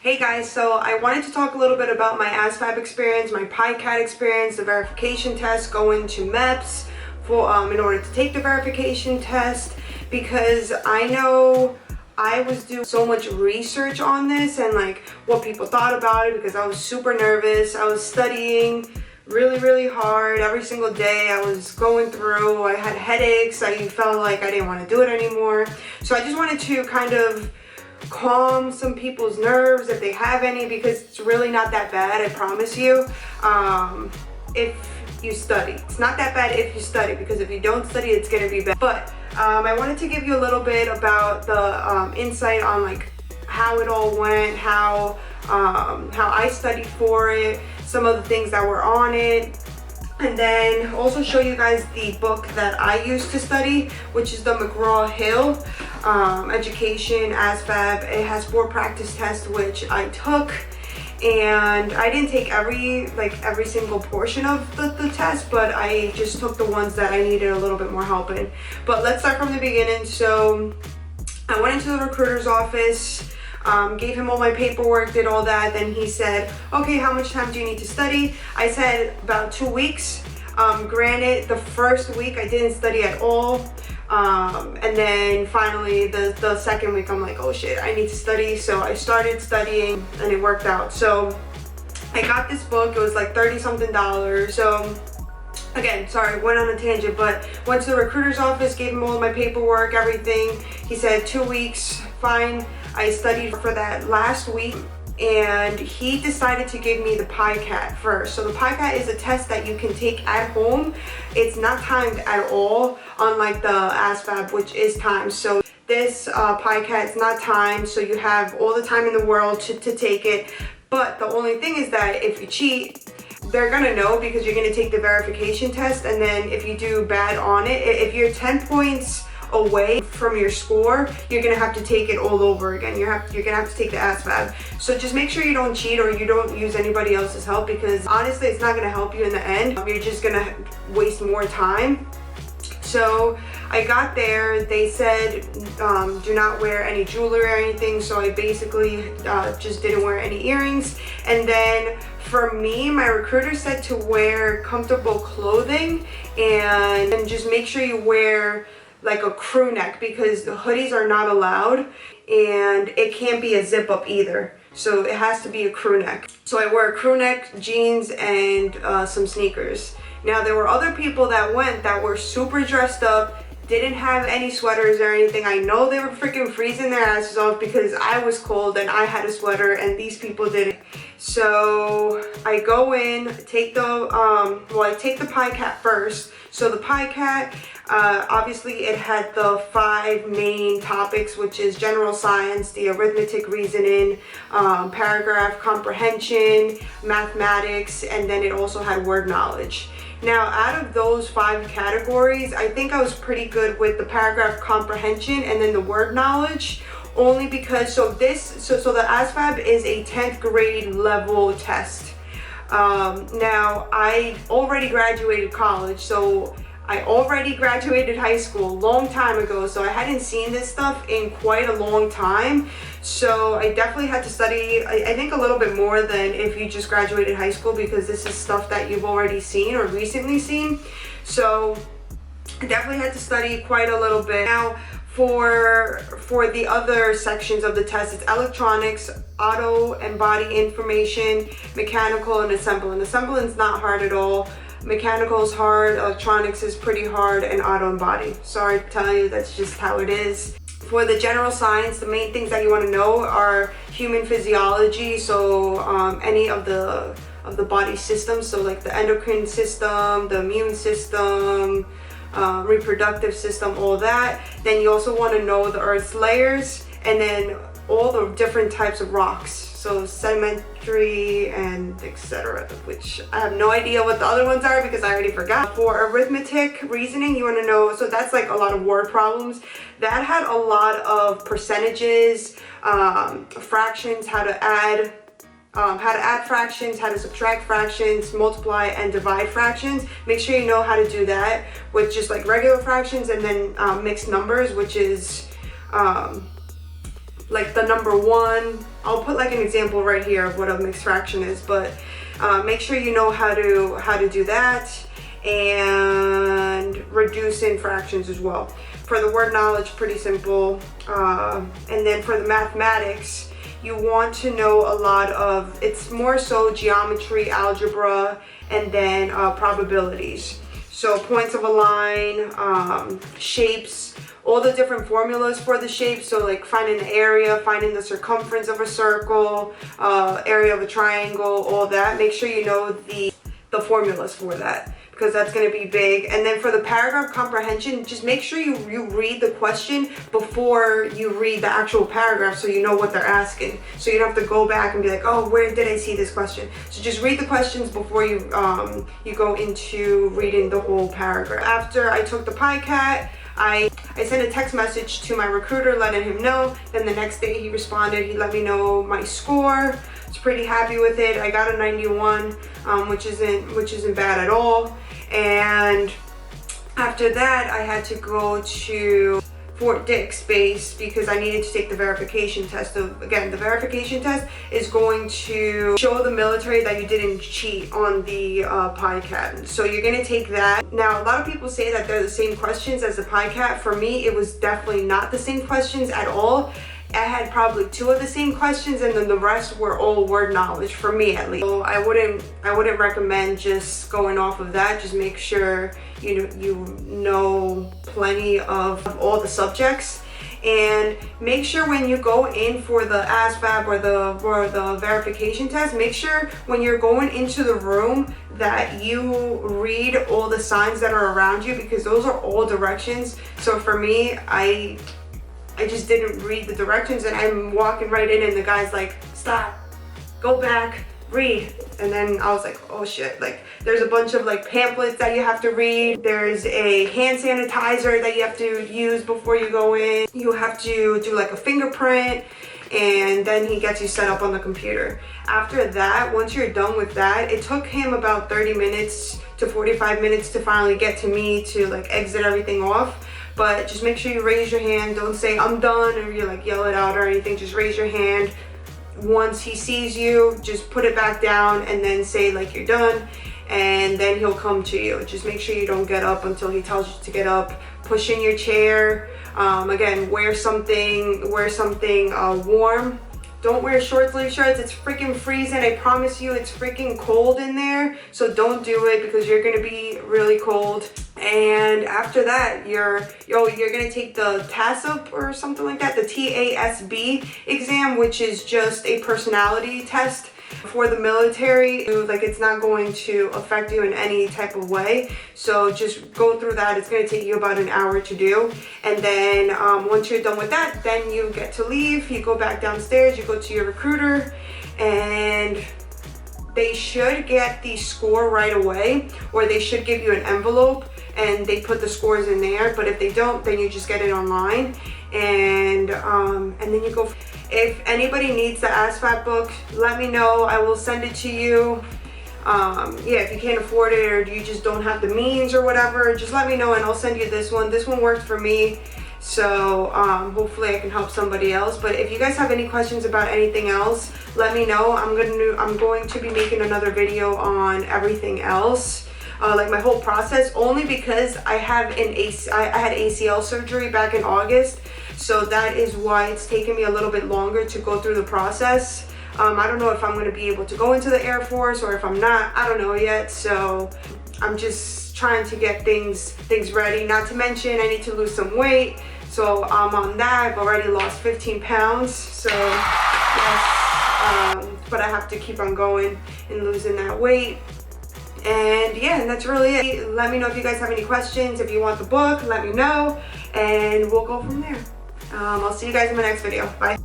Hey guys, so I wanted to talk a little bit about my Asvab experience, my PiCat experience, the verification test, going to MEPS for in order to take the verification test, because I know I was doing so much research on this and like what people thought about it, because I was super nervous. I was studying really hard every single day. I was going through, I had headaches, I felt like I didn't want to do it anymore. So I just wanted to kind of calm some people's nerves if they have any, because it's really not that bad, I promise you, if you study. It's not that bad if you study, because if you don't study, it's gonna be bad. But I wanted to give you a little bit about the insight on like how it all went, how I studied for it, some of the things that were on it, and then also show you guys the book that I used to study, which is the McGraw-Hill Education Asvab. It has 4 practice tests, which I took, and I didn't take every single portion of the test, but I just took the ones that I needed a little bit more help in. But let's start from the beginning. So I went into the recruiter's office, gave him all my paperwork, did all that. Then he said, okay, how much time do you need to study? I said about 2 weeks. Granted, the first week I didn't study at all. And then finally the second week I'm like, oh shit, I need to study. So I started studying and it worked out. So I got this book. It was like $30-something. So again, sorry, went on a tangent, but went to the recruiter's office, gave him all my paperwork, everything. He said 2 weeks, fine. I studied for that last week, and he decided to give me the PiCat first. So the PiCat is a test that you can take at home. It's not timed at all, unlike the Asvab, which is timed. So this PiCat is not timed, so you have all the time in the world to take it. But the only thing is that if you cheat, they're gonna know, because you're gonna take the verification test, and then if you do bad on it, if you're 10 points away from your score, you're gonna have to take it all over again. You're gonna have to take the Asvab. So just make sure you don't cheat or you don't use anybody else's help, because honestly it's not gonna help you in the end. You're just gonna waste more time. So I got there, they said do not wear any jewelry or anything, so I basically just didn't wear any earrings. And then for me, my recruiter said to wear comfortable clothing and just make sure you wear like a crew neck, because the hoodies are not allowed, and it can't be a zip up either, so it has to be a crew neck. So I wore a crew neck, jeans, and some sneakers. Now there were other people that went that were super dressed up, didn't have any sweaters or anything. I know they were freaking freezing their asses off, because I was cold and I had a sweater and these people didn't. So I go in, take the I take the PiCat first. So the PiCat, obviously it had the 5 main topics, which is general science, the arithmetic reasoning, paragraph comprehension, mathematics, and then it also had word knowledge. Now, out of those 5 categories, I think I was pretty good with the paragraph comprehension and then the word knowledge, only because so the Asvab is a 10th grade level test. Now I already graduated college, so I already graduated high school a long time ago, so I hadn't seen this stuff in quite a long time. So I definitely had to study, I think, a little bit more than if you just graduated high school, because this is stuff that you've already seen or recently seen. So I definitely had to study quite a little bit. Now for the other sections of the test, it's electronics, auto and body information, mechanical, and assembly. And assembly is not hard at all. Mechanical is hard, electronics is pretty hard, and auto and body. Sorry to tell you, that's just how it is. For the general science, the main things that you want to know are human physiology, so any of the body systems, so like the endocrine system, the immune system, reproductive system, all that. Then you also want to know the Earth's layers, and then all the different types of rocks, so sedimentary and etc., which I have no idea what the other ones are because I already forgot. For arithmetic reasoning, you want to know, so that's like a lot of word problems. That had a lot of percentages, fractions, how to add fractions, how to subtract fractions, multiply and divide fractions. Make sure you know how to do that with just like regular fractions, and then mixed numbers, which is like the number 1. I'll put like an example right here of what a mixed fraction is, but make sure you know how to do that, and reduce in fractions as well. For the word knowledge, pretty simple. And then for the mathematics, you want to know a lot of, it's more so geometry, algebra, and then probabilities. So points of a line, shapes, all the different formulas for the shape. So like finding the area, finding the circumference of a circle, area of a triangle, all that. Make sure you know the formulas for that, because that's going to be big. And then for the paragraph comprehension, just make sure you read the question before you read the actual paragraph, so you know what they're asking. So you don't have to go back and be like, oh, where did I see this question? So just read the questions before you go into reading the whole paragraph. After I took the PiCat, I sent a text message to my recruiter letting him know. Then the next day he responded, he let me know my score. I was pretty happy with it. I got a 91, which isn't bad at all. And after that, I had to go to Fort Dix base because I needed to take the verification test. So again, the verification test is going to show the military that you didn't cheat on the PiCat. So you're going to take that. Now, a lot of people say that they're the same questions as the PiCat. For me, it was definitely not the same questions at all. I had probably 2 of the same questions, and then the rest were all word knowledge, for me at least. So I wouldn't recommend just going off of that. Just make sure you know plenty of all the subjects, and make sure when you go in for the Asvab or the verification test, make sure when you're going into the room that you read all the signs that are around you, because those are all directions. So for me, I just didn't read the directions, and I'm walking right in and the guy's like, stop, go back, read. And then I was like, oh shit, like there's a bunch of like pamphlets that you have to read. There's a hand sanitizer that you have to use before you go in. You have to do like a fingerprint, and then he gets you set up on the computer. After that, once you're done with that, it took him about 30 minutes to 45 minutes to finally get to me to like exit everything off. But just make sure you raise your hand. Don't say I'm done or you like yell it out or anything. Just raise your hand. Once he sees you, just put it back down and then say like you're done, and then he'll come to you. Just make sure you don't get up until he tells you to get up. Push in your chair. Again, wear something warm. Don't wear short sleeve shirts. It's freaking freezing. I promise you, it's freaking cold in there. So don't do it, because you're gonna be really cold. And after that, you're gonna take the TASB or something like that, the TASB exam, which is just a personality test for the military. Like, it's not going to affect you in any type of way. So just go through that. It's gonna take you about an hour to do. And then once you're done with that, then you get to leave. You go back downstairs, you go to your recruiter, and they should get the score right away, or they should give you an envelope and they put the scores in there. But if they don't, then you just get it online, and then you go. If anybody needs the Asvab book, let me know. I will send it to you. Yeah, if you can't afford it or you just don't have the means or whatever, just let me know and I'll send you this one. This one worked for me, so hopefully I can help somebody else. But if you guys have any questions about anything else, let me know. I'm going to be making another video on everything else, like my whole process, only because I had ACL surgery back in August, so that is why it's taken me a little bit longer to go through the process. I don't know if I'm going to be able to go into the Air Force or if I'm not. I don't know yet, so I'm just trying to get things ready. Not to mention, I need to lose some weight, so I'm on that. I've already lost 15 pounds, so yes, but I have to keep on going and losing that weight. And yeah, and that's really it. Let me know if you guys have any questions. If you want the book, let me know, and we'll go from there. I'll see you guys in my next video. Bye.